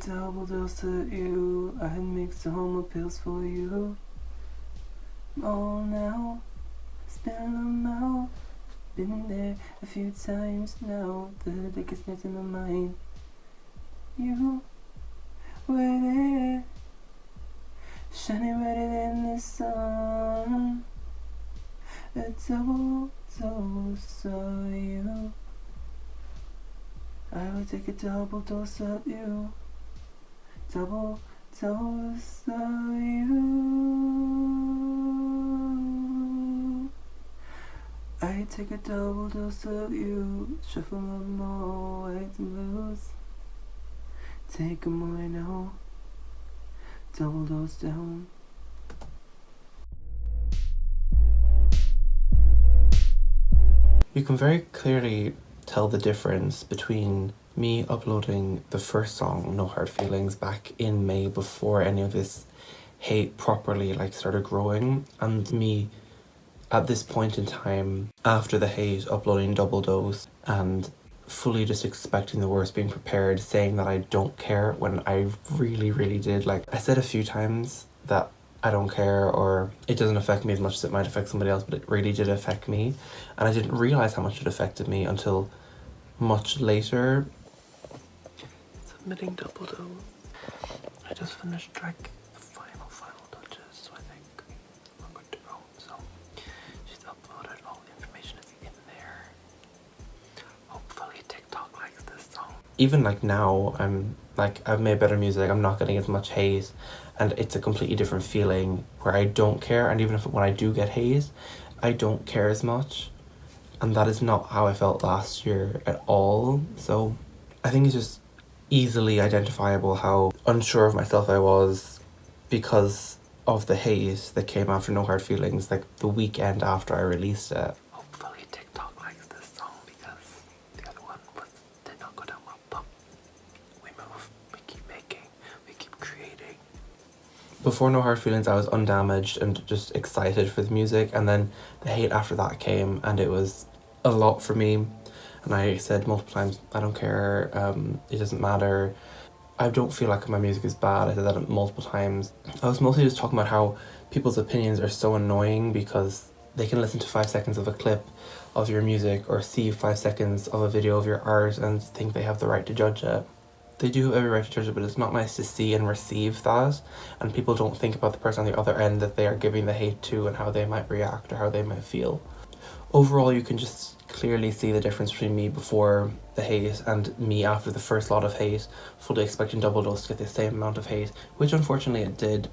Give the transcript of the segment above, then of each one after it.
double dose of you. I had mixed the home pills for you. I'm all now, spell them out. Been there a few times now. The biggest net in my mind. You were there, shining brighter than the sun. A double dose of you. I would take a double dose of you. Double dose of you. I take a double dose of you. Shuffle up more white and blues. Take 'em away now. Double dose down. You can very clearly tell the difference between me uploading the first song, No Hard Feelings, back in May before any of this hate properly started growing, and me at this point in time, after the hate, uploading Double Dose and fully just expecting the worst, being prepared, saying that I don't care when I really did. I said a few times that I don't care, or it doesn't affect me as much as it might affect somebody else, but it really did affect me, and I didn't realize how much it affected me until much later. Submitting Double Dose. I just finished the final touches, so I think we're good to go. So she's uploaded all the information is in there. Hopefully TikTok likes this song. Even now, I've made better music, I'm not getting as much hate, and it's a completely different feeling where I don't care, and even when I do get hate, I don't care as much, and that is not how I felt last year at all. So I think it's just easily identifiable how unsure of myself I was because of the hate that came after No Hard Feelings, the weekend after I released it. Hopefully TikTok likes this song because the other one did not go down well, but we move, we keep making, we keep creating. Before No Hard Feelings, I was undamaged and just excited for the music, and then the hate after that came, and it was a lot for me. And I said multiple times, I don't care, it doesn't matter. I don't feel like my music is bad. I said that multiple times. I was mostly just talking about how people's opinions are so annoying because they can listen to 5 seconds of a clip of your music or see 5 seconds of a video of your art and think they have the right to judge it. They do have every right to judge it, but it's not nice to see and receive that, and people don't think about the person on the other end that they are giving the hate to and how they might react or how they might feel. Overall, you can just clearly see the difference between me before the hate and me after the first lot of hate, fully expecting Double Dose to get the same amount of hate, which unfortunately it did.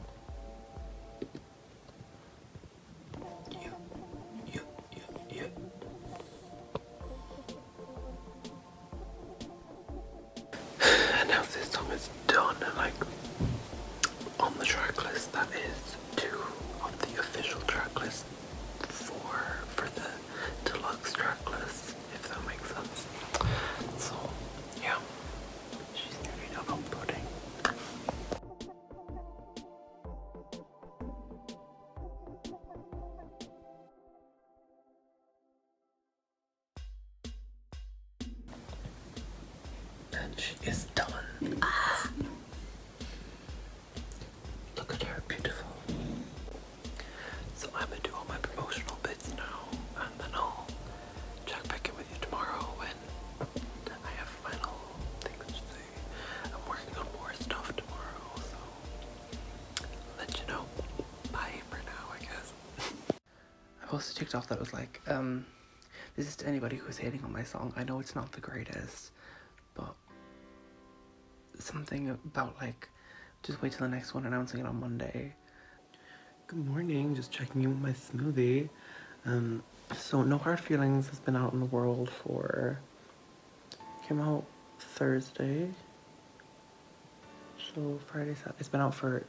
And now this song is done, and on the track list, that is 2 of the official track list, 4 for the deluxe track list, if that makes sense. So yeah, she's nearly done uploading. And she is done. Look at her, beautiful. So I'm gonna do all my promotional bits now, and then I'll check back in with you tomorrow when I have final things to say. I'm working on more stuff tomorrow, so I'll let you know. Bye for now, I guess. I posted a TikTok that was this is to anybody who's hating on my song. I know it's not the greatest, but something about just wait till the next one, announcing it on Monday. Good morning, just checking in with my smoothie. So No Hard Feelings has been out in the world came out Thursday. So Friday, Saturday, it's been out for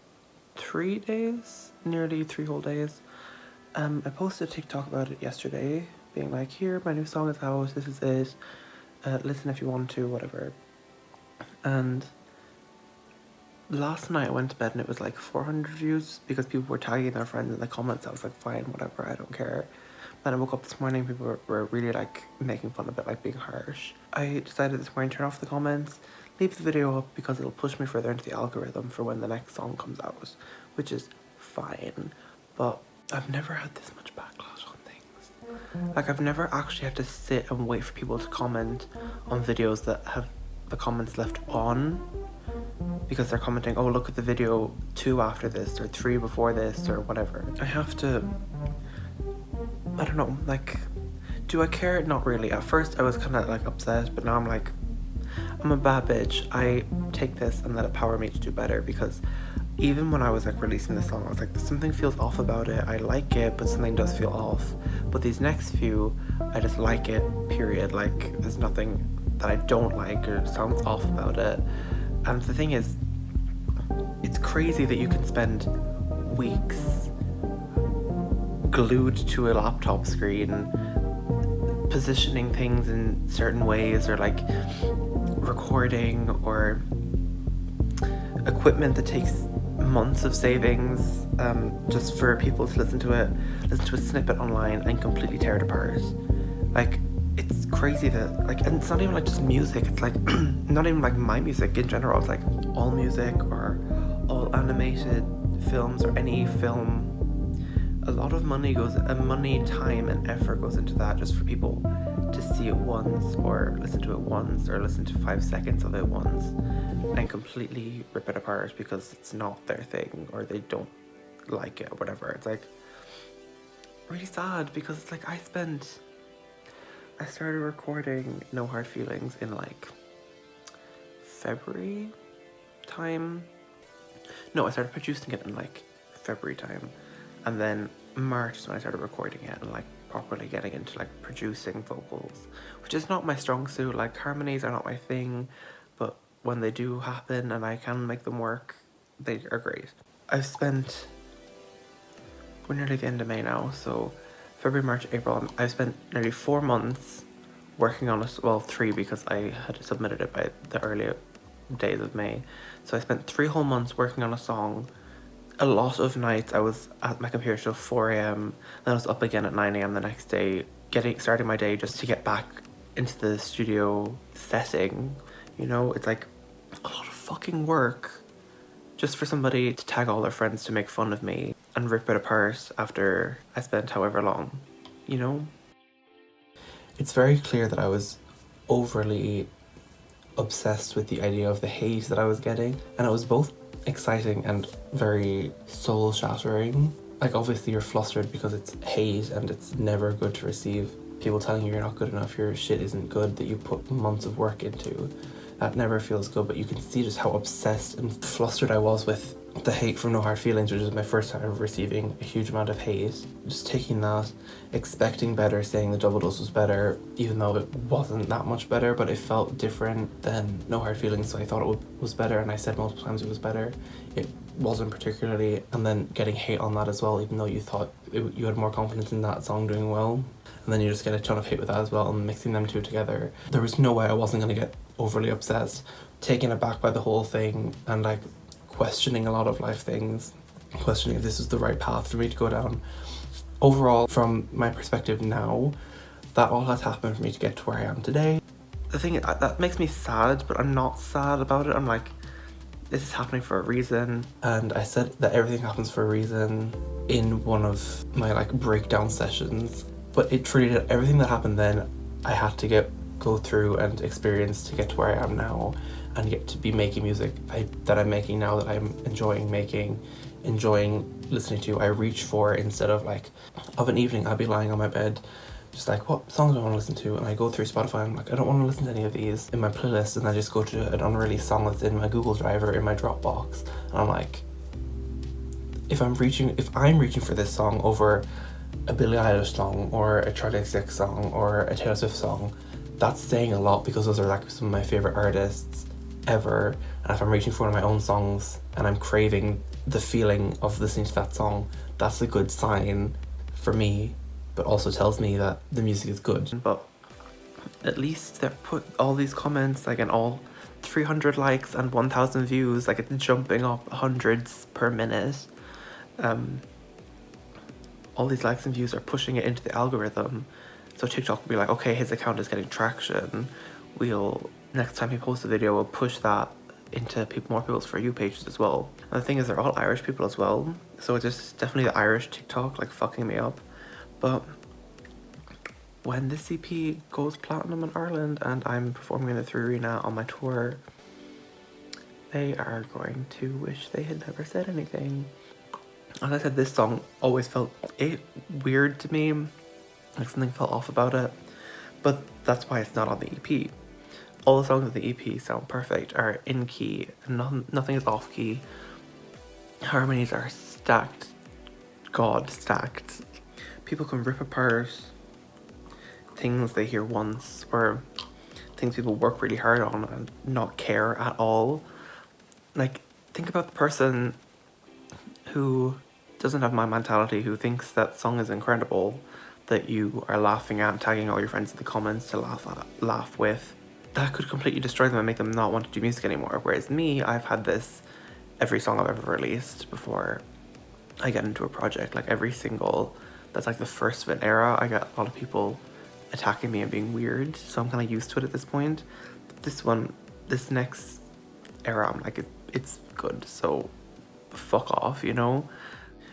3 days, nearly 3 whole days. I posted a TikTok about it yesterday, being here, my new song is out, this is it, listen if you want to, whatever. And last night I went to bed and it was 400 views because people were tagging their friends in the comments. I was fine, whatever, I don't care. Then I woke up this morning, people were really making fun of it, being harsh. I decided this morning to turn off the comments, leave the video up because it'll push me further into the algorithm for when the next song comes out, which is fine. But I've never had this much backlash on things. Like, I've never actually had to sit and wait for people to comment on videos that have the comments left on, because they're commenting, oh, look at the video 2 after this, or 3 before this, or whatever. I have to, I don't know, like, do I care? Not really. At first I was kind of like upset, but now I'm like, I'm a bad bitch. I take this and let it power me to do better, because even when I was like releasing the song, I was like, something feels off about it. I like it, but something does feel off. But these next few, I just like it, period. Like, there's nothing that I don't like or sounds off about it. And the thing is, it's crazy that you can spend weeks glued to a laptop screen, positioning things in certain ways, or like recording, or equipment that takes months of savings, just for people to listen to a snippet online and completely tear it apart. Like, it's crazy that, like, and it's not even like just music, it's like not even like my music in general, it's like all music or all animated films or any film. A lot of money, time and effort goes into that, just for people to see it once, or listen to it once, or listen to 5 seconds of it once, and completely rip it apart because it's not their thing, or they don't like it, or whatever. It's like really sad, because it's like I started recording No Hard Feelings in like February time. No, I started producing it in like February time, and then March is when I started recording it and like properly getting into like producing vocals, which is not my strong suit. Like, harmonies are not my thing, but when they do happen and I can make them work, they are great. We're nearly the end of May now, so February, March, April, I've spent nearly 4 months working on well, 3, because I had submitted it by the early days of May. So I spent 3 whole months working on a song. A lot of nights I was at my computer till 4 a.m, then I was up again at 9 a.m. the next day, starting my day just to get back into the studio setting. You know, it's like a lot of fucking work just for somebody to tag all their friends to make fun of me and rip it apart after I spent however long, you know? It's very clear that I was overly obsessed with the idea of the hate that I was getting, and it was both exciting and very soul-shattering. Like, obviously you're flustered because it's hate, and it's never good to receive people telling you you're not good enough, your shit isn't good, that you put months of work into. That never feels good, but you can see just how obsessed and flustered I was with the hate from No Hard Feelings, which is my first time ever receiving a huge amount of hate. Just taking that, expecting better, saying the double dose was better, even though it wasn't that much better, but it felt different than No Hard Feelings, so I thought it was better, and I said multiple times it was better. It wasn't particularly, and then getting hate on that as well, even though you thought you had more confidence in that song doing well. And then you just get a ton of hate with that as well, and mixing them two together. There was no way I wasn't going to get overly obsessed, taken aback by the whole thing, and like questioning a lot of life things, questioning if this is the right path for me to go down. Overall, from my perspective now, that all has happened for me to get to where I am today. The thing is, that makes me sad, but I'm not sad about it. I'm like, this is happening for a reason, and I said that everything happens for a reason in one of my like breakdown sessions. But it truly did. Everything that happened then, I had to go through and experience to get to where I am now, and get to be making music that I'm making now, that I'm enjoying making, enjoying listening to. I reach for, instead of like, of an evening I'd be lying on my bed just like, what songs do I want to listen to? And I go through Spotify and I'm like, I don't want to listen to any of these in my playlist, and I just go to an unreleased song that's in my Google Drive or in my Dropbox, and I'm like, if I'm reaching for this song over a Billie Eilish song, or a Charlie XCX song, or a Taylor Swift song, that's saying a lot, because those are like some of my favorite artists ever. And if I'm reaching for one of my own songs and I'm craving the feeling of listening to that song, that's a good sign for me, but also tells me that the music is good. But at least they put all these comments, like, and all 300 likes and 1,000 views, like, it's jumping up hundreds per minute. All these likes and views are pushing it into the algorithm, so TikTok will be like, okay, his account is getting traction, next time he posts a video, we'll push that into more people's For You pages as well. And the thing is, they're all Irish people as well, so it's just definitely the Irish TikTok like fucking me up. But when this EP goes platinum in Ireland and I'm performing in the 3 Arena on my tour, they are going to wish they had never said anything. As I said, this song always felt weird to me, like something felt off about it, but that's why it's not on the EP. All the songs of the EP sound perfect, are in key, and nothing is off key. Harmonies are stacked, God stacked. People can rip apart things they hear once, or things people work really hard on and not care at all. Like, think about the person who doesn't have my mentality, who thinks that song is incredible, that you are laughing at and tagging all your friends in the comments to laugh with. That could completely destroy them and make them not want to do music anymore. Whereas me, I've had this every song I've ever released before I get into a project. Like every single that's like the first of an era, I get a lot of people attacking me and being weird, so I'm kind of used to it at this point. But this next era, I'm like, it's good, so fuck off, you know?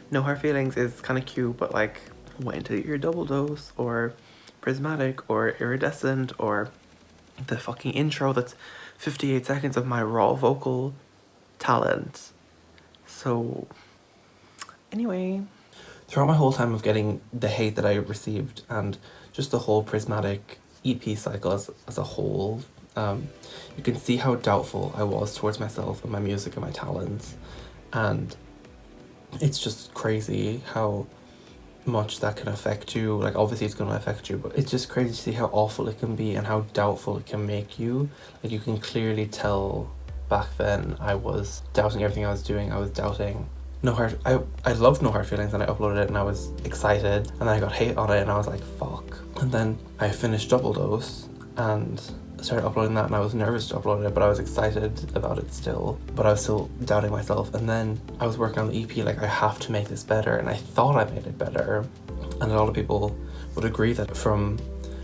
No Hard Feelings is kind of cute, but like, wait until you hear Double Dose or Prismatic or Iridescent or the fucking intro that's 58 seconds of my raw vocal talent. So anyway, throughout my whole time of getting the hate that I received and just the whole Prismatic EP cycle as a whole, you can see how doubtful I was towards myself and my music and my talents, and it's just crazy how much that can affect you. Like, obviously it's going to affect you, but it's just crazy to see how awful it can be and how doubtful it can make you. Like, you can clearly tell back then I was doubting everything I was doing. I was doubting I loved No Hard Feelings, and I uploaded it and I was excited, and then I got hate on it and I was like, fuck. And then I finished Double Dose and started uploading that, and I was nervous to upload it, but I was excited about it still, but I was still doubting myself. And then I was working on the EP, like, I have to make this better, and I thought I made it better, and a lot of people would agree that from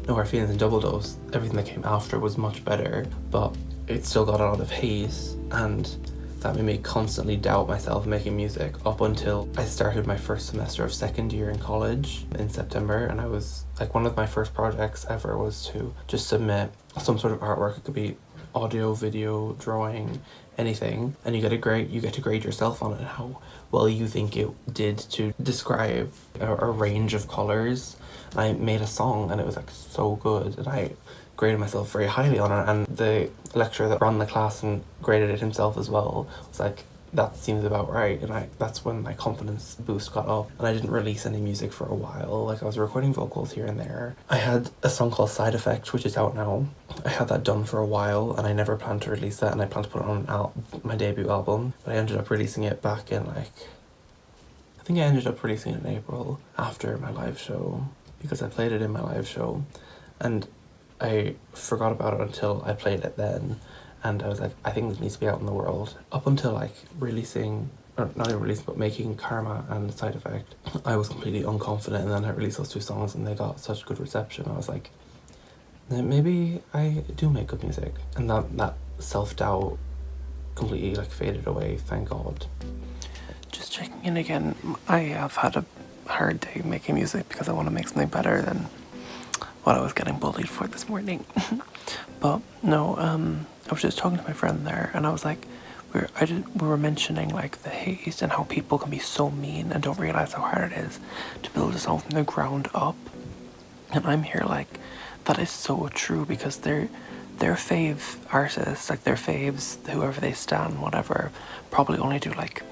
No Hard Feelings and Double Dose, everything that came after was much better, but it still got a lot of hate, and that made me constantly doubt myself making music up until I started my first semester of second year in college in September. And I was like, one of my first projects ever was to just submit some sort of artwork. It could be audio, video, drawing, anything, and you get to grade yourself on it, how well you think it did to describe a range of colors. And I made a song and it was like so good, and I graded myself very highly on it, and the lecturer that ran the class and graded it himself as well was like, that seems about right. And that's when my confidence boost got up, and I didn't release any music for a while. Like, I was recording vocals here and there. I had a song called Side Effect, which is out now. I had that done for a while and I never planned to release that, and I planned to put it on my debut album, but I ended up releasing it back in I think I ended up releasing it in April after my live show, because I played it in my live show and I forgot about it until I played it then, and I was like, I think this needs to be out in the world. Up until like releasing, or not even releasing, but making Karma and Side Effect, I was completely unconfident, and then I released those 2 songs and they got such good reception. I was like, maybe I do make good music, and that self-doubt completely like faded away, thank God. Just checking in again, I have had a hard day making music because I want to make something better than what I was getting bullied for this morning. But no, I was just talking to my friend there, and I was like, we were mentioning like the hate and how people can be so mean and don't realize how hard it is to build a song from the ground up. And I'm here like, that is so true, because their fave artists, like their faves, whoever they stan, whatever, probably only do like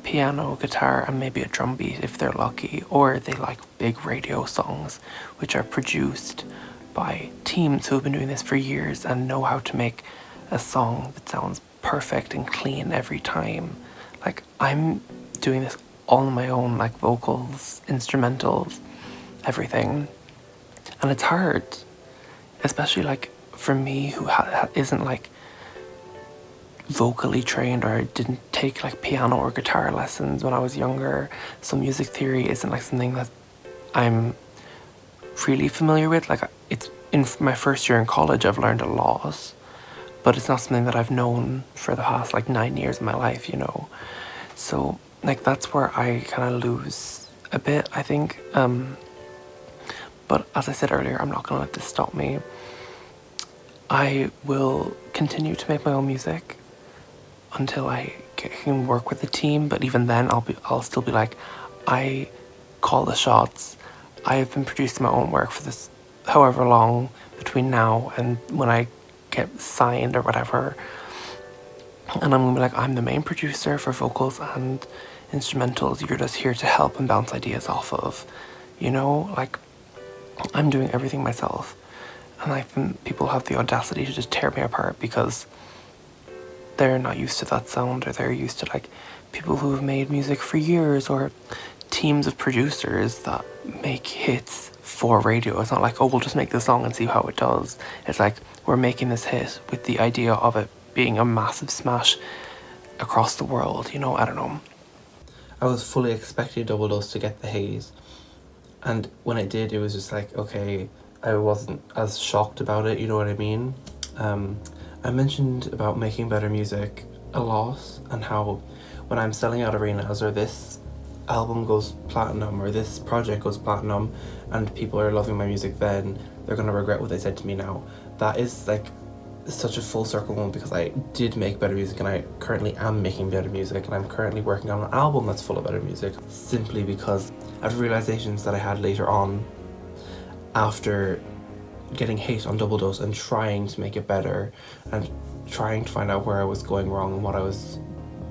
piano, guitar, and maybe a drum beat if they're lucky, or they like big radio songs which are produced by teams who have been doing this for years and know how to make a song that sounds perfect and clean every time. Like, I'm doing this all on my own, like vocals, instrumentals, everything, and it's hard, especially like for me who isn't like vocally trained, or I didn't take like piano or guitar lessons when I was younger, so music theory isn't like something that I'm really familiar with. Like, it's in my first year in college, I've learned a lot, but it's not something that I've known for the past like 9 years of my life, you know. So like that's where I kind of lose a bit, I think. But as I said earlier, I'm not gonna let this stop me. I will continue to make my own music until I can work with a team. But even then, I'll still be like, I call the shots. I have been producing my own work for this however long between now and when I get signed or whatever. And I'm gonna be like, I'm the main producer for vocals and instrumentals. You're just here to help and bounce ideas off of, you know, like I'm doing everything myself. And people have the audacity to just tear me apart because they're not used to that sound, or they're used to like people who have made music for years, or teams of producers that make hits for radio. It's not like, oh, we'll just make this song and see how it does. It's like, we're making this hit with the idea of it being a massive smash across the world, you know. I don't know. I was fully expecting Double Dose to get the hate, and when it did, it was just like, okay, I wasn't as shocked about it, you know what I mean? I mentioned about making better music a lot, and how when I'm selling out arenas, or this album goes platinum, or this project goes platinum, and people are loving my music, then they're gonna regret what they said to me now. That is like such a full circle moment, because I did make better music, and I currently am making better music, and I'm currently working on an album that's full of better music, simply because of realizations that I had later on after getting hate on Double Dose and trying to make it better and trying to find out where I was going wrong and what I was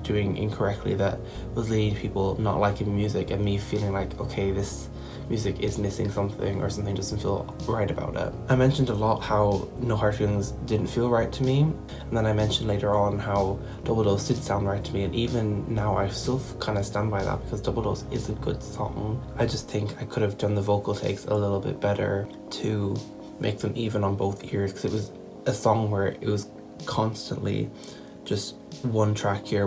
doing incorrectly that was leading to people not liking music, and me feeling like, okay, this music is missing something, or something doesn't feel right about it. I mentioned a lot how No Hard Feelings didn't feel right to me, and then I mentioned later on how Double Dose did sound right to me, and even now I still kind of stand by that, because Double Dose is a good song. I just think I could have done the vocal takes a little bit better to make them even on both ears, because it was a song where it was constantly just one track here,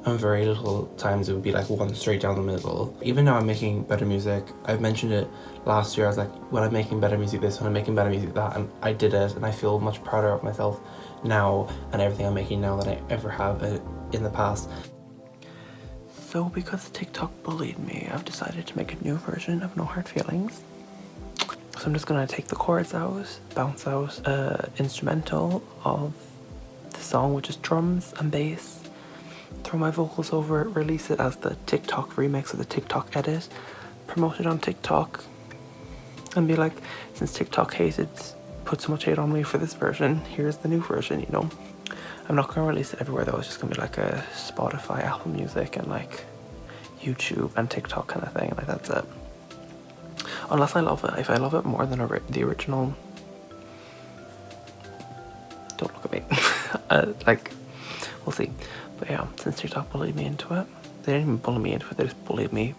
and very little times it would be like one straight down the middle. Even now I'm making better music. I've mentioned it last year, I was like, when I'm making better music this, when I'm making better music that, and I did it, and I feel much prouder of myself now and everything I'm making now than I ever have in the past. So because TikTok bullied me, I've decided to make a new version of No Hard Feelings. So I'm just gonna take the chords out, bounce out instrumental of the song, which is drums and bass, throw my vocals over it, release it as the TikTok remix or the TikTok edit, promote it on TikTok, and be like, since TikTok put so much hate on me for this version, here's the new version, you know. I'm not gonna release it everywhere though. It's just gonna be like a Spotify, Apple Music, and like YouTube and TikTok kind of thing. Like, that's it. Unless I love it. If I love it more than the original, don't look at me. Like, we'll see. But yeah, since TikTok bullied me into it, they didn't even bully me into it, they just bullied me,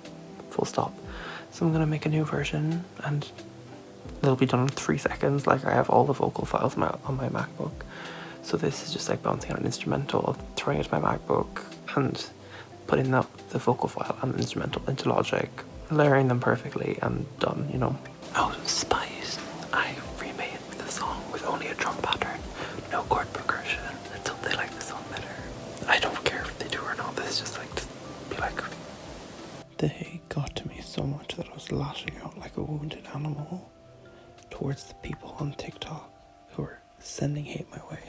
full stop. So I'm gonna make a new version, and it'll be done in 3 seconds. Like, I have all the vocal files on my MacBook. So this is just like bouncing on an instrumental, throwing it to my MacBook, and putting the vocal file and the instrumental into Logic, layering them perfectly, and done, you know. Out of spite, I remade the song with only a drum pattern, no chord progression, until they like the song better. I don't care if they do or not, this is just like, to be like... The hate got to me so much that I was lashing out like a wounded animal towards the people on TikTok who were sending hate my way.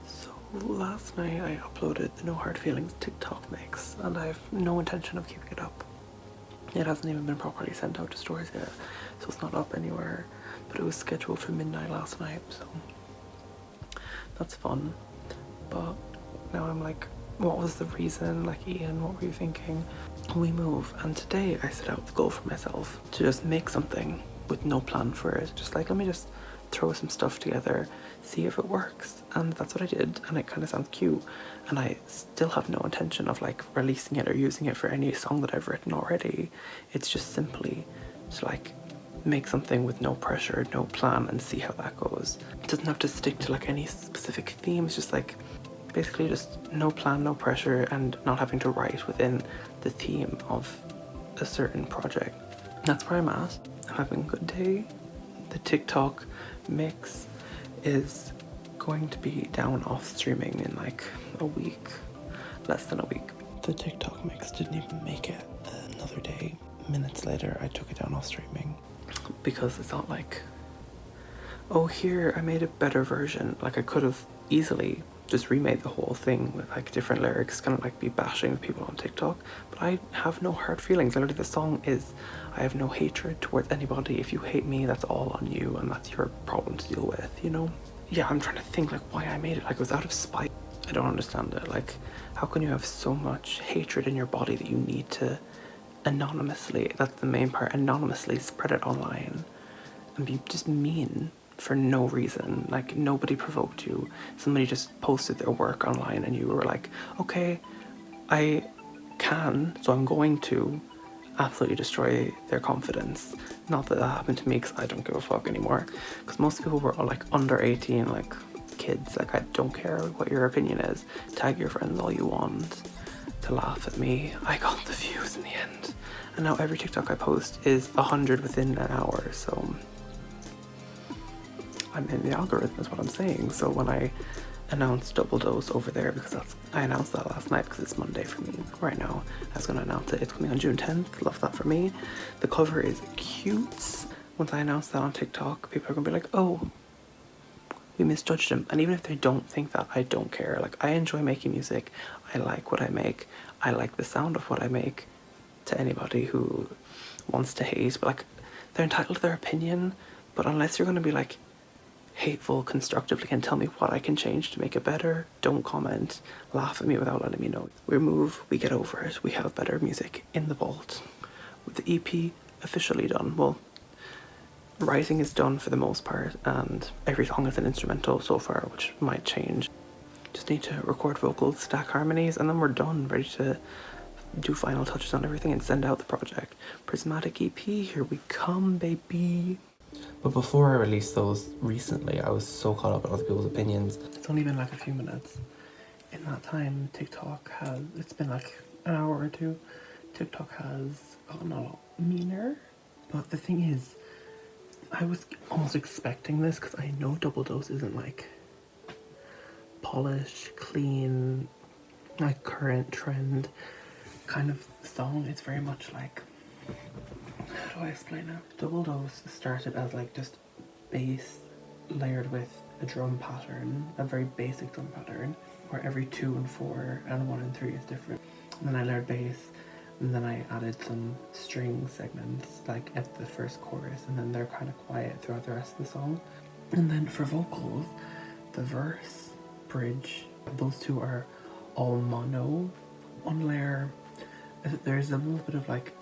So last night I uploaded the No Hard Feelings TikTok mix, and I have no intention of keeping it up. It hasn't even been properly sent out to stores yet, so it's not up anywhere, but it was scheduled for midnight last night, so that's fun. But now I'm like, what was the reason? Like, Ian, what were you thinking? We move, and today I set out the goal for myself to just make something with no plan for it. Just like, let me just throw some stuff together, see if it works, and that's what I did, and it kind of sounds cute, and I still have no intention of like releasing it or using it for any song that I've written already. It's just simply to like make something with no pressure, no plan, and see how that goes. It doesn't have to stick to like any specific theme. It's just like basically just no plan, no pressure, and not having to write within the theme of a certain project. that's where I'm at. I'm having a good day. The TikTok mix is going to be down off streaming in like a week, less than a week. The TikTok mix didn't even make it another day. Minutes later, I took it down off streaming because it's not like, oh, here, I made a better version. Like, I could have easily just remade the whole thing with like different lyrics, kind of like be bashing the people on TikTok. But I have no hard feelings. Literally, the song is, I have no hatred towards anybody. If you hate me, that's all on you, and that's your problem to deal with, you know? Yeah, I'm trying to think like why I made it. Like, it was out of spite. I don't understand it. Like, how can you have so much hatred in your body that you need to anonymously, that's the main part, anonymously spread it online and be just mean for no reason? Like, nobody provoked you. Somebody just posted their work online and you were like, okay, I can, so I'm going to absolutely destroy their confidence. Not that that happened to me, because I don't give a fuck anymore. Because most people were all like under 18, like kids. Like, I don't care what your opinion is. Tag your friends all you want to laugh at me. I got the views in the end. And now every TikTok I post is 100 within an hour, so I'm in the algorithm is what I'm saying. So when I announced Double Dose over there, because I announced that last night because it's Monday for me right now. I was going to announce it. It's coming on June 10th. Love that for me. The cover is cute. Once I announce that on TikTok, people are going to be like, oh, we misjudged him. And even if they don't think that, I don't care. Like, I enjoy making music. I like what I make. I like the sound of what I make. To anybody who wants to hate, but like, they're entitled to their opinion. But unless you're going to be like hateful constructively and tell me what I can change to make it better, don't comment, laugh at me without letting me know. We move, we get over it, we have better music in the vault. With the EP officially done, well, writing is done for the most part, and every song is an instrumental so far, which might change. Just need to record vocals, stack harmonies, and then we're done, ready to do final touches on everything and send out the project. Prismatic EP, here we come, baby. But before I released those recently, I was so caught up in other people's opinions. It's only been like a few minutes. In that time, TikTok has, it's been like an hour or two, TikTok has gotten a lot meaner. But the thing is, I was almost expecting this because I know Double Dose isn't like polished, clean, like current trend kind of song. It's very much like, how do I explain it? Double Dose started as like just bass layered with a drum pattern, a very basic drum pattern, where every 2 and 4 and 1 and 3 is different. And then I layered bass, and then I added some string segments like at the first chorus, and then they're kind of quiet throughout the rest of the song. And then for vocals, the verse, bridge, those two are all mono. One layer, there's a little bit of like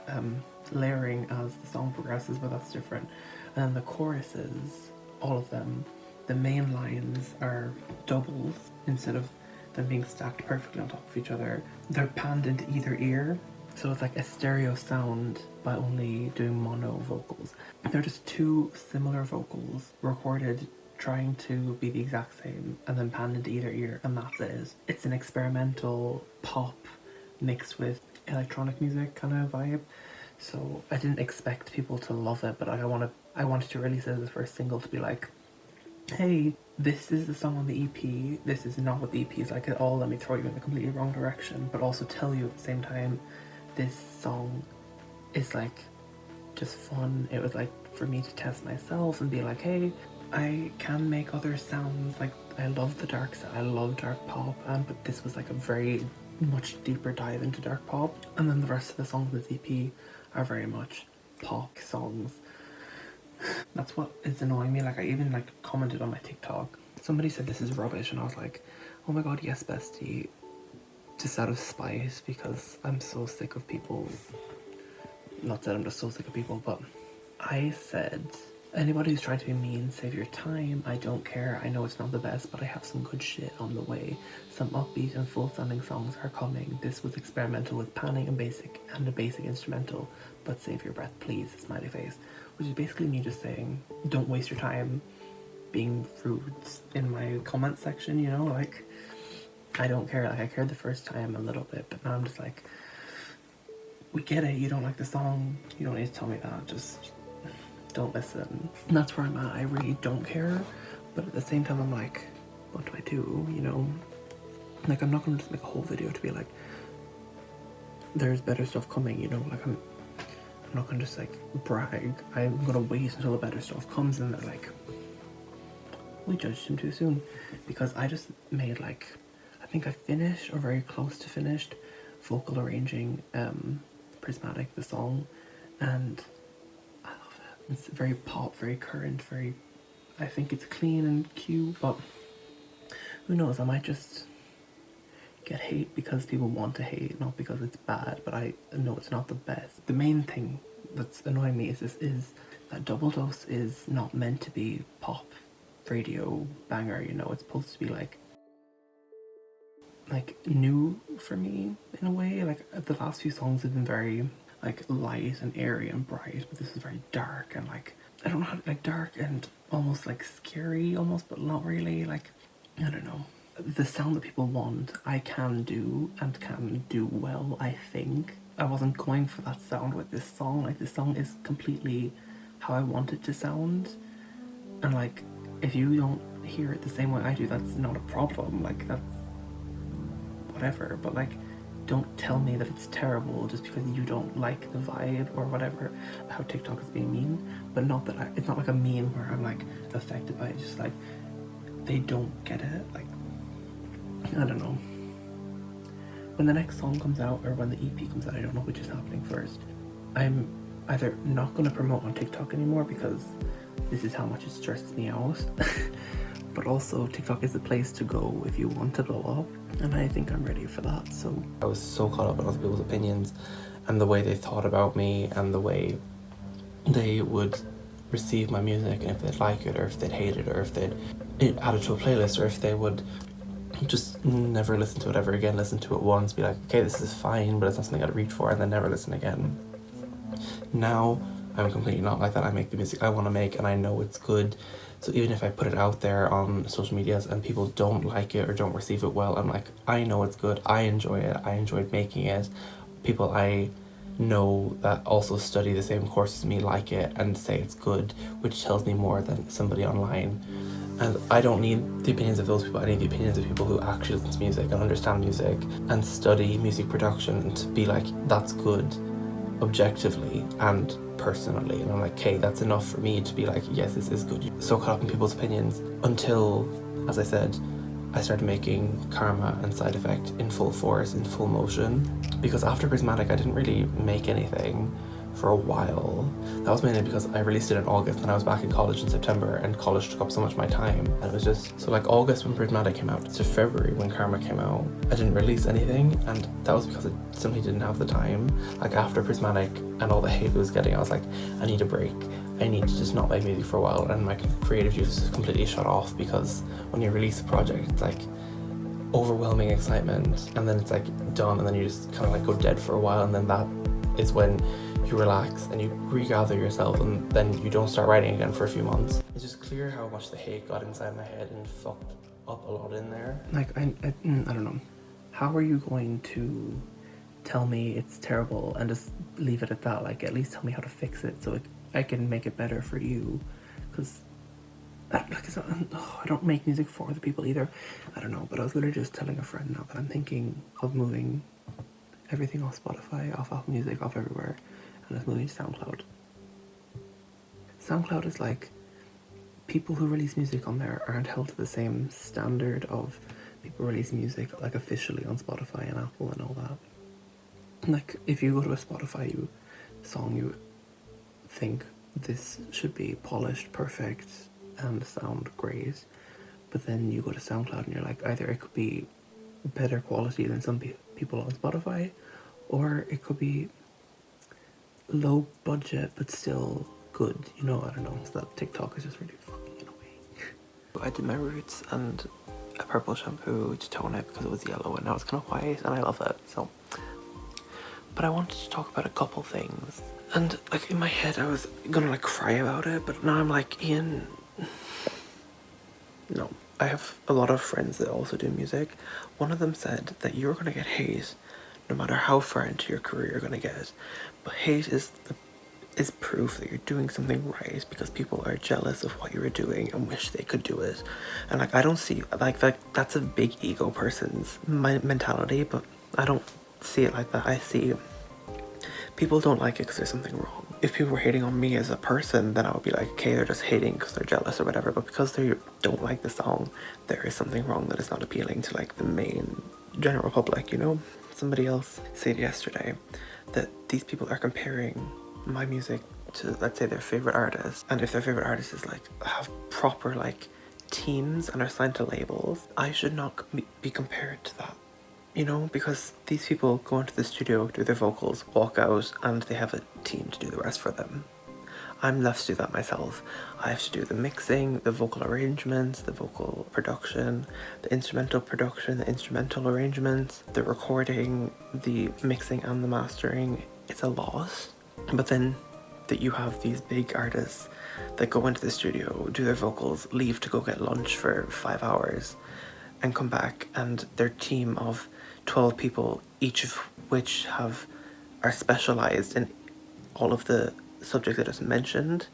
layering as the song progresses, but that's different. And then the choruses, all of them, the main lines are doubles instead of them being stacked perfectly on top of each other. They're panned into either ear, so it's like a stereo sound by only doing mono vocals. They're just two similar vocals recorded trying to be the exact same and then panned into either ear, and that's it. It's an experimental pop mixed with electronic music kind of vibe. So I didn't expect people to love it, but I wanted to release it as the first single to be like, hey, this is the song on the EP, this is not what the EP is like at all, let me throw you in the completely wrong direction, but also tell you at the same time, this song is like just fun. It was like for me to test myself and be like, hey, I can make other sounds, like I love the dark side, I love dark pop, but this was like a very much deeper dive into dark pop. And then the rest of the songs in this EP are very much pop songs. That's what is annoying me. Like, I even like commented on my TikTok, somebody said this is rubbish, and I was like, oh my god, yes bestie, just out of spite, because I'm so sick of people, not that I'm just so sick of people, but I said, anybody who's trying to be mean, save your time. I don't care. I know it's not the best, but I have some good shit on the way. Some upbeat and full-sounding songs are coming. This was experimental with panning and a basic instrumental, but save your breath, please. Smiley face, which is basically me just saying, don't waste your time being rude in my comment section. You know, like, I don't care. Like, I cared the first time a little bit, but now I'm just like, we get it, you don't like the song, you don't need to tell me that, just don't listen. And that's where I'm at. I really don't care, but at the same time I'm like, what do I do, you know? Like, I'm not gonna just make a whole video to be like, there's better stuff coming, you know? Like, I'm not gonna just like brag. I'm gonna wait until the better stuff comes and they're like, we judged him too soon. Because I just made like, I think I finished or very close to finished vocal arranging Prismatic, the song, and I love it. It's very pop, very current, very, I think it's clean and cute, but who knows, I might just get hate because people want to hate, not because it's bad, but I know it's not the best. The main thing that's annoying me is that Double Dose is not meant to be pop radio banger, you know, it's supposed to be like new for me in a way. Like, the last few songs have been very like light and airy and bright, but this is very dark and like, I don't know how to, like, dark and almost like scary almost, but not really. Like, I don't know, the sound that people want I can do and can do well. I think I wasn't going for that sound with this song. Like, this song is completely how I want it to sound, and like, if you don't hear it the same way I do, that's not a problem. Like, that's whatever, but like, don't tell me that it's terrible just because you don't like the vibe or whatever. How TikTok is being mean, but not that it's not like a meme where I'm like affected by it, just like they don't get it. Like, I don't know. When the next song comes out or when the EP comes out, I don't know which is happening first. I'm either not going to promote on TikTok anymore because this is how much it stresses me out, but also TikTok is the place to go if you want to blow up, and I think I'm ready for that. So I was so caught up in other people's opinions and the way they thought about me and the way they would receive my music, and if they'd like it or if they'd hate it or if they'd add it to a playlist or if they would just never listen to it ever again, listen to it once, be like, okay, this is fine, but it's not something I'd reach for, and then never listen again. Now I'm completely not like that. I make the music I want to make and I know it's good. So even if I put it out there on social medias and people don't like it or don't receive it well, I'm like, I know it's good, I enjoy it, I enjoyed making it. People I know that also study the same course as me like it and say it's good, which tells me more than somebody online. And I don't need the opinions of those people, I need the opinions of people who actually listen to music and understand music and study music production, and to be like, that's good objectively and personally. And I'm like, okay, that's enough for me to be like, yes, this is good. So caught up in people's opinions until, as I said, I started making Karma and Side Effect in full force, in full motion, because after Prismatic I didn't really make anything for a while. That was mainly because I released it in August and I was back in college in September, and college took up so much of my time, and it was just, so like August when Prismatic came out to February when Karma came out, I didn't release anything, and that was because I simply didn't have the time. Like, after Prismatic and all the hate I was getting, I was like, I need a break. I need to just not make music for a while, and my creative juice completely shut off, because when you release a project it's like overwhelming excitement, and then it's like done, and then you just kind of like go dead for a while, and then that is when you relax and you regather yourself, and then you don't start writing again for a few months. It's just clear how much the hate got inside my head and fucked up a lot in there. Like, I don't know. How are you going to tell me it's terrible and just leave it at that? Like, at least tell me how to fix it so I can make it better for you. Because, like, I don't make music for other people either. I don't know, but I was literally just telling a friend now that I'm thinking of moving everything off Spotify, off Apple Music, off everywhere, and it's moving to SoundCloud. SoundCloud is like, people who release music on there aren't held to the same standard of people releasing music like officially on Spotify and Apple and all that. Like, if you go to a Spotify song, you think this should be polished, perfect, and sound great, but then you go to SoundCloud and you're like, either it could be better quality than some people on Spotify, or it could be low budget but still good, you know. I don't know. So that TikTok is just really fucking in a way. I did my roots and a purple shampoo to tone it because it was yellow, and now it's kind of white and I love it. So, but I wanted to talk about a couple things, and like in my head I was gonna like cry about it, but now I'm like, Ian, no. I have a lot of friends that also do music. One of them said that you're gonna get hate no matter how far into your career you're gonna get. But hate is proof that you're doing something right, because people are jealous of what you were doing and wish they could do it. And like, I don't see like that's a big ego person's mentality, but I don't see it like that. I see people don't like it because there's something wrong. If people were hating on me as a person, then I would be like, okay, they're just hating because they're jealous or whatever. But because they don't like the song, there is something wrong that is not appealing to like the main general public, you know? Somebody else said yesterday that these people are comparing my music to, let's say, their favorite artist, and if their favorite artist is like have proper like teams and are signed to labels, I should not be compared to that, you know, because these people go into the studio, do their vocals, walk out, and they have a team to do the rest for them. I'm left to do that myself. I have to do the mixing, the vocal arrangements, the vocal production, the instrumental production, the instrumental arrangements, the recording, the mixing and the mastering. It's a lot. But then that you have these big artists that go into the studio, do their vocals, leave to go get lunch for 5 hours, and come back, and their team of 12 people, each of which are specialized in all of the subjects I just mentioned,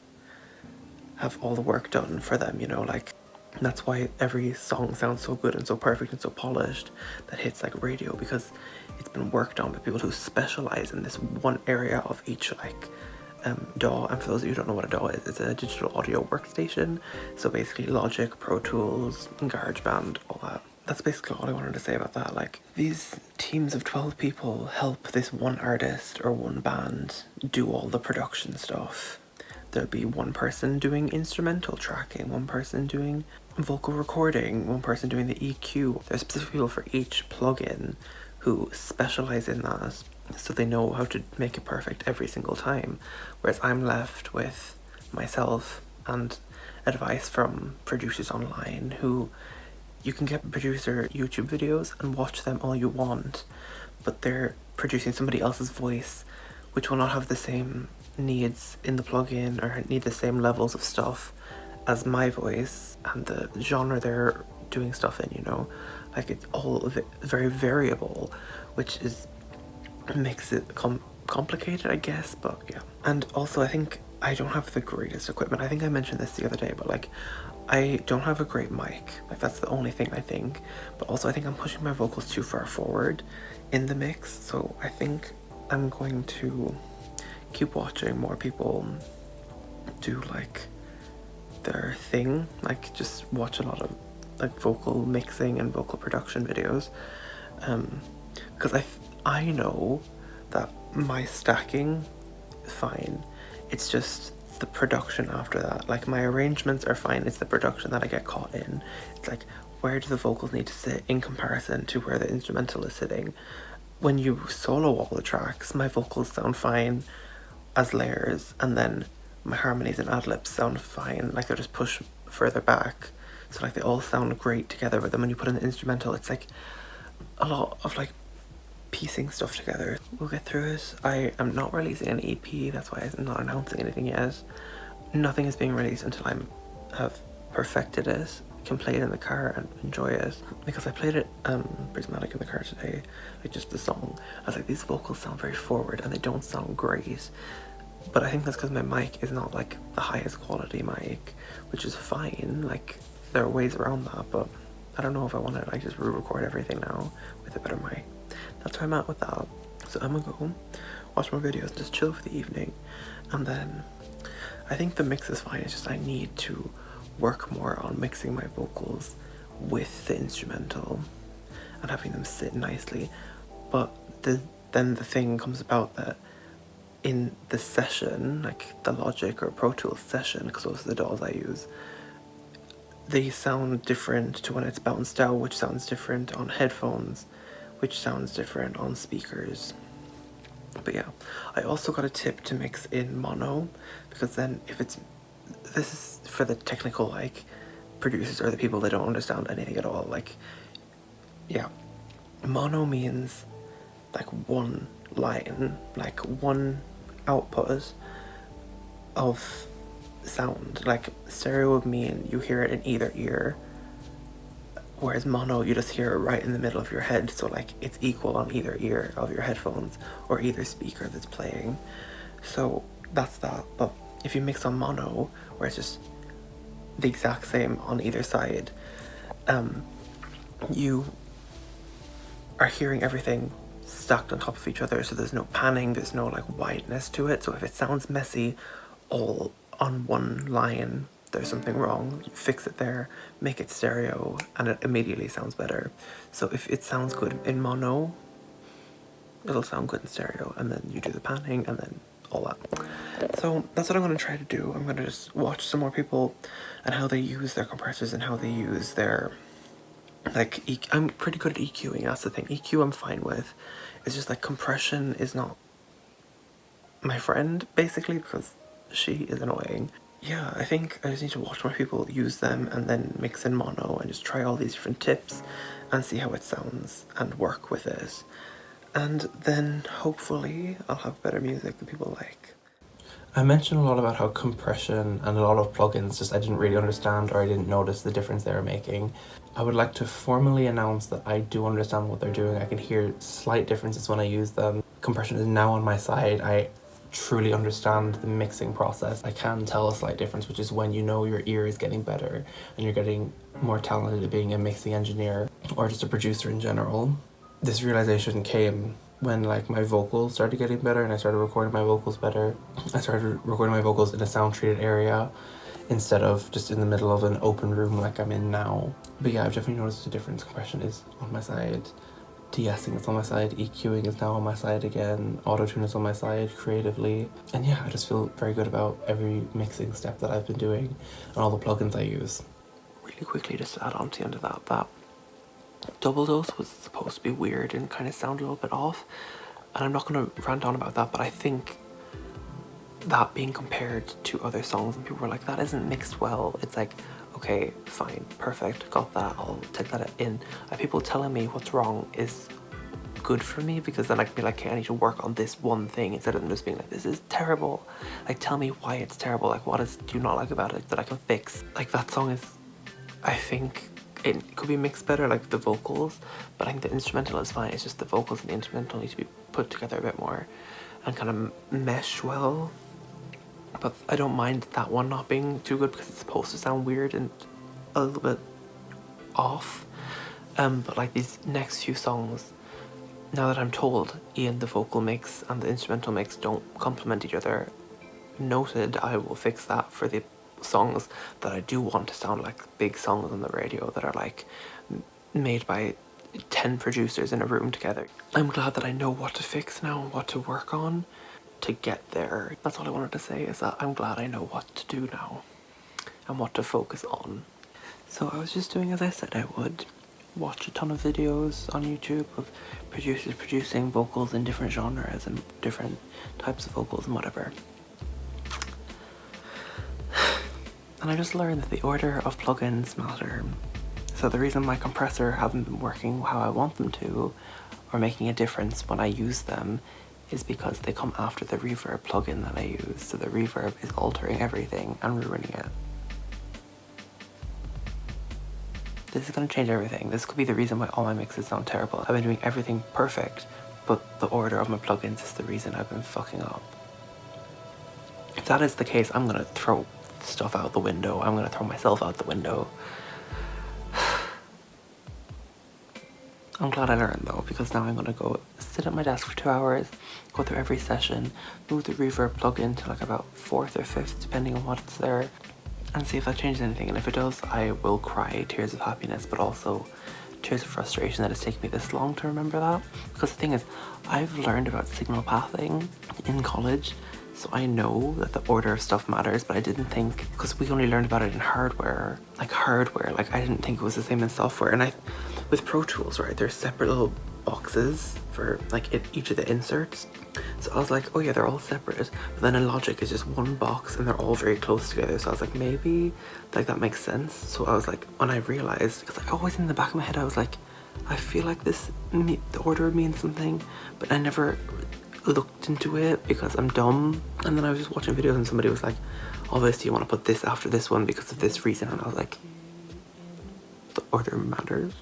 have all the work done for them, you know, like, that's why every song sounds so good and so perfect and so polished that hits like radio, because it's been worked on by people who specialize in this one area of each like DAW. And for those of you who don't know what a DAW is, it's a digital audio workstation. So basically Logic, Pro Tools, GarageBand, all that. That's basically all I wanted to say about that. Like, these teams of 12 people help this one artist or one band do all the production stuff. There'll be one person doing instrumental tracking, one person doing vocal recording, one person doing the EQ. There's specific people for each plugin who specialize in that, so they know how to make it perfect every single time. Whereas I'm left with myself and advice from producers online, who you can get producer YouTube videos and watch them all you want, but they're producing somebody else's voice, which will not have the same needs in the plugin or need the same levels of stuff as my voice and the genre they're doing stuff in, you know? Like, it's all very variable, which makes it complicated, I guess, but yeah. And also, I think I don't have the greatest equipment. I think I mentioned this the other day, but like, I don't have a great mic. Like, that's the only thing I think. But also, I think I'm pushing my vocals too far forward in the mix, so I think I'm going to keep watching more people do like their thing, like just watch a lot of like vocal mixing and vocal production videos, because I know that my stacking is fine, it's just the production after that. Like, my arrangements are fine, it's the production that I get caught in. It's like, where do the vocals need to sit in comparison to where the instrumental is sitting? When you solo all the tracks, my vocals sound fine as layers, and then my harmonies and ad-libs sound fine, like they're just pushed further back, so like they all sound great together. But then when you put in the instrumental, it's like a lot of like piecing stuff together. We'll get through it. I am not releasing an EP, that's why I'm not announcing anything yet. Nothing is being released until I have perfected it, can play it in the car and enjoy it. Because I played it Prismatic in the car today, like just the song. I was like, these vocals sound very forward and they don't sound great. But I think that's because my mic is not like the highest quality mic, which is fine. Like, there are ways around that, but I don't know if I want to like just re-record everything now with a better mic. That's where I'm at with that. So I'm gonna go watch more videos and just chill for the evening, and then I think the mix is fine. It's just I need to work more on mixing my vocals with the instrumental and having them sit nicely. But then the thing comes about that in the session, like the Logic or Pro Tools session, because those are the DAWs I use, they sound different to when it's bounced out, which sounds different on headphones, which sounds different on speakers. But yeah, I also got a tip to mix in mono, because then this is for the technical like producers or the people that don't understand anything at all. Like, yeah, mono means like one line, like one output of sound. Like, stereo would mean you hear it in either ear, Whereas mono, you just hear it right in the middle of your head, so like it's equal on either ear of your headphones or either speaker that's playing. So that's that. But if you mix on mono, where it's just the exact same on either side, you are hearing everything stacked on top of each other, so there's no panning, there's no like wideness to it. So if it sounds messy all on one line, there's something wrong. You fix it there, make it stereo, and it immediately sounds better. So if it sounds good in mono, it'll sound good in stereo, and then you do the panning and then all that. So that's what I'm going to try to do. I'm going to just watch some more people and how they use their compressors and how they use their, like, I'm pretty good at EQing, that's the thing. EQ I'm fine with. It's just like compression is not my friend, basically, because she is annoying. Yeah, I think I just need to watch more people use them and then mix in mono and just try all these different tips and see how it sounds and work with it. And then hopefully I'll have better music that people like. I mentioned a lot about how compression and a lot of plugins just I didn't really understand, or I didn't notice the difference they were making. I would like to formally announce that I do understand what they're doing. I can hear slight differences when I use them. Compression is now on my side. I truly understand the mixing process. I can tell a slight difference, which is when you know your ear is getting better and you're getting more talented at being a mixing engineer or just a producer in general. This realization came when like my vocals started getting better and I started recording my vocals better. I started recording my vocals in a sound treated area instead of just in the middle of an open room like I'm in now. But yeah, I've definitely noticed the difference. Compression is on my side, de-essing is on my side, EQing is now on my side again, auto-tune is on my side creatively. And yeah, I just feel very good about every mixing step that I've been doing and all the plugins I use. Really quickly, just to add on to the end of that double dose was supposed to be weird and kind of sound a little bit off, and I'm not going to rant on about that, but I think that being compared to other songs and people were like, that isn't mixed well, it's like, okay, fine, perfect, got that, I'll take that in. And people telling me what's wrong is good for me, because then I can be like, okay, I need to work on this one thing instead of them just being like, this is terrible. Like, tell me why it's terrible, like what do you not like about it that I can fix. Like, that song is, I think it could be mixed better, like the vocals, but I think the instrumental is fine. It's just the vocals and the instrumental need to be put together a bit more and kind of mesh well. But I don't mind that one not being too good because it's supposed to sound weird and a little bit off. But like these next few songs, now that I'm told Ian, the vocal mix and the instrumental mix don't complement each other, noted, I will fix that for the songs that I do want to sound like big songs on the radio that are like made by 10 producers in a room together. I'm glad that I know what to fix now and what to work on to get there. That's all I wanted to say, is that I'm glad I know what to do now and what to focus on. So I was just doing as I said I would. Watch a ton of videos on YouTube of producers producing vocals in different genres and different types of vocals and whatever. And I just learned that the order of plugins matter. So the reason my compressor haven't been working how I want them to, or making a difference when I use them, is because they come after the reverb plugin that I use. So the reverb is altering everything and ruining it. This is going to change everything. This could be the reason why all my mixes sound terrible. I've been doing everything perfect, but the order of my plugins is the reason I've been fucking up. If that is the case, I'm going to throw stuff out the window. I'm going to throw myself out the window. I'm glad I learned though, because now I'm going to go sit at my desk for 2 hours, go through every session, move the reverb plugin to like about 4th or 5th, depending on what's there, and see if that changes anything. And if it does, I will cry tears of happiness, but also tears of frustration that it's taken me this long to remember that. Because the thing is, I've learned about signal pathing in college, so I know that the order of stuff matters, but I didn't think, because we only learned about it in hardware, like I didn't think it was the same in software. And with Pro Tools, right, there's separate little boxes for like each of the inserts. So I was like, oh yeah, they're all separate. But then in Logic, it's just one box and they're all very close together. So I was like, maybe like that makes sense. So I was like, when I realized, because I always in the back of my head, I was like, I feel like the order means something, but I never looked into it because I'm dumb. And then I was just watching videos and somebody was like, obviously you want to put this after this one because of this reason. And I was like, the order matters.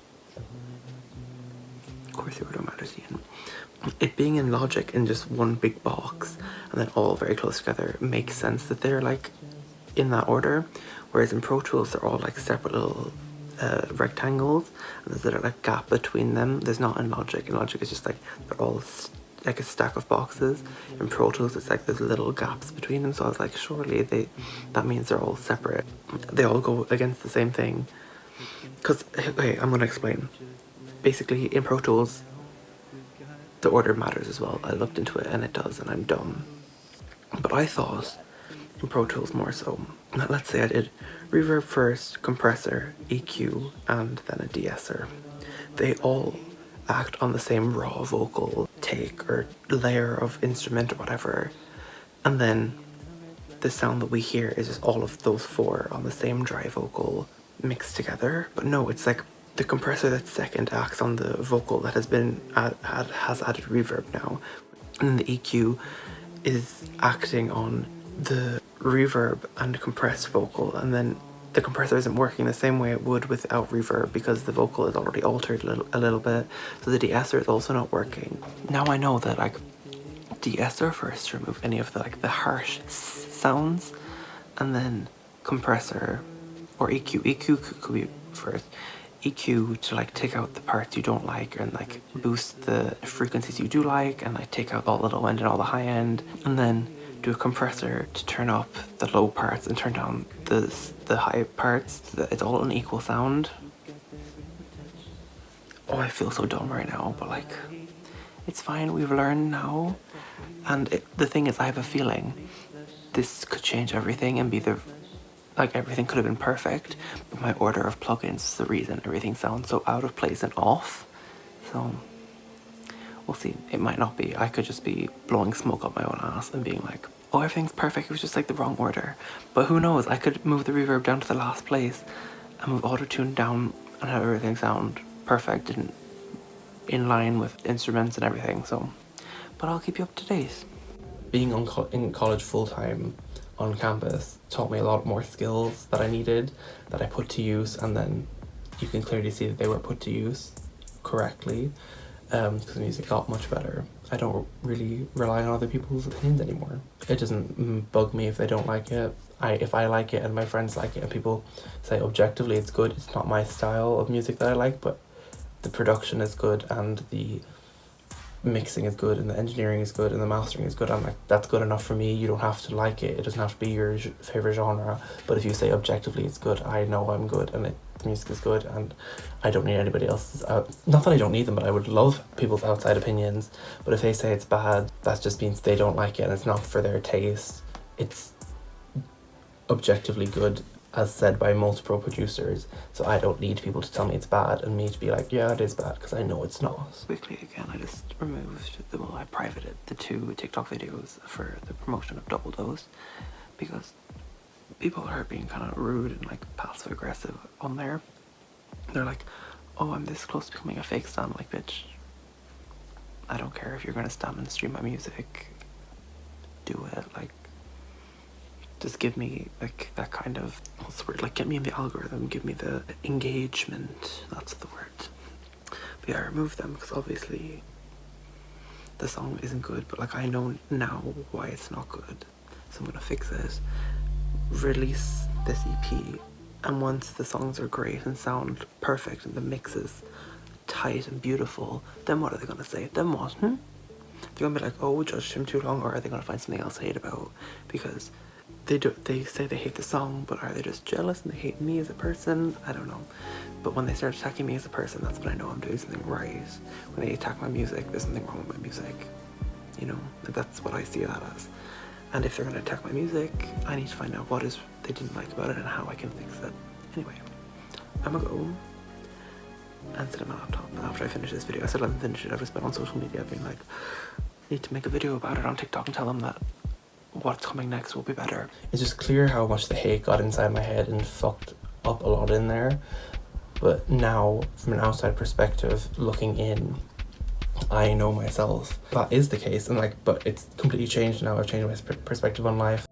Of course the order matters, Ian. It being in Logic in just one big box and then all very close together makes sense that they're like in that order, whereas in Pro Tools they're all like separate little rectangles and there's a like gap between them. There's not in Logic. In Logic it's just like they're all like a stack of boxes. In Pro Tools it's like there's little gaps between them, so I was like surely that means they're all separate. They all go against the same thing. Because, okay, I'm gonna explain. Basically in Pro Tools the order matters as well. I looked into it and it does, and I'm dumb. But I thought in Pro Tools more so. Let's say I did reverb first, compressor, EQ, and then a de-esser. They all act on the same raw vocal take or layer of instrument or whatever. And then the sound that we hear is just all of those four on the same dry vocal mixed together. But no, it's like the compressor that's second acts on the vocal that has been has added reverb now, and then the EQ is acting on the reverb and compressed vocal, and then the compressor isn't working the same way it would without reverb because the vocal is already altered a little bit, so the de-esser is also not working. Now I know that like de-esser first to remove any of the like the harsh sounds, and then compressor or EQ could be first. EQ to like take out the parts you don't like and like boost the frequencies you do like, and like take out all the low end and all the high end, and then do a compressor to turn up the low parts and turn down the high parts so that it's all an equal sound. Oh, I feel so dumb right now, but like it's fine, we've learned now. And the thing is, I have a feeling this could change everything and be like everything could have been perfect, but my order of plugins is the reason everything sounds so out of place and off. So we'll see. It might not be. I could just be blowing smoke up my own ass and being like, oh, everything's perfect, it was just like the wrong order. But who knows, I could move the reverb down to the last place and move auto-tune down and have everything sound perfect and in line with instruments and everything. So, but I'll keep you up to date. Being in college full-time on campus taught me a lot more skills that I needed, that I put to use, and then you can clearly see that they were put to use correctly, because the music got much better. I don't really rely on other people's opinions anymore. It doesn't bug me if they don't like it. If I like it and my friends like it and people say objectively it's good, it's not my style of music that I like, but the production is good and the mixing is good and the engineering is good and the mastering is good, I'm like, that's good enough for me. You don't have to like it. It doesn't have to be your favorite genre, but if you say objectively it's good, I know I'm good and the music is good, and I don't need anybody else's not that I don't need them, but I would love people's outside opinions. But if they say it's bad, that just means they don't like it and it's not for their taste. It's objectively good, as said by most pro producers, so I don't need people to tell me it's bad and me to be like, yeah, it is bad, because I know it's not. Quickly again, I just removed I privated the 2 TikTok videos for the promotion of Double Dose, because people are being kind of rude and like passive aggressive on there. They're like, oh, I'm this close to becoming a fake stan. Like, bitch, I don't care if you're gonna stan and stream my music, do it. Like, just give me like that kind of, what's the word, like get me in the algorithm, give me the engagement, that's the word. But yeah, I removed them because obviously the song isn't good, but like I know now why it's not good, so I'm gonna fix it, release this EP, and once the songs are great and sound perfect and the mix is tight and beautiful, then what are they gonna say? Then what? They're gonna be like, oh, we judged him too long, or are they gonna find something else to hate about? Because they say they hate the song, but are they just jealous and they hate me as a person? I don't know. But when they start attacking me as a person, that's when I know I'm doing something right. When they attack my music, there's something wrong with my music. You know, like that's what I see that as. And if they're gonna attack my music, I need to find out what they didn't like about it and how I can fix it. Anyway, I'm gonna go and sit on my laptop. And after I finish this video, I still haven't finished it. I've just been on social media being like, need to make a video about it on TikTok and tell them that what's coming next will be better. It's just clear how much the hate got inside my head and fucked up a lot in there. But now, from an outside perspective, looking in, I know myself that is the case, and like, but it's completely changed now. I've changed my perspective on life.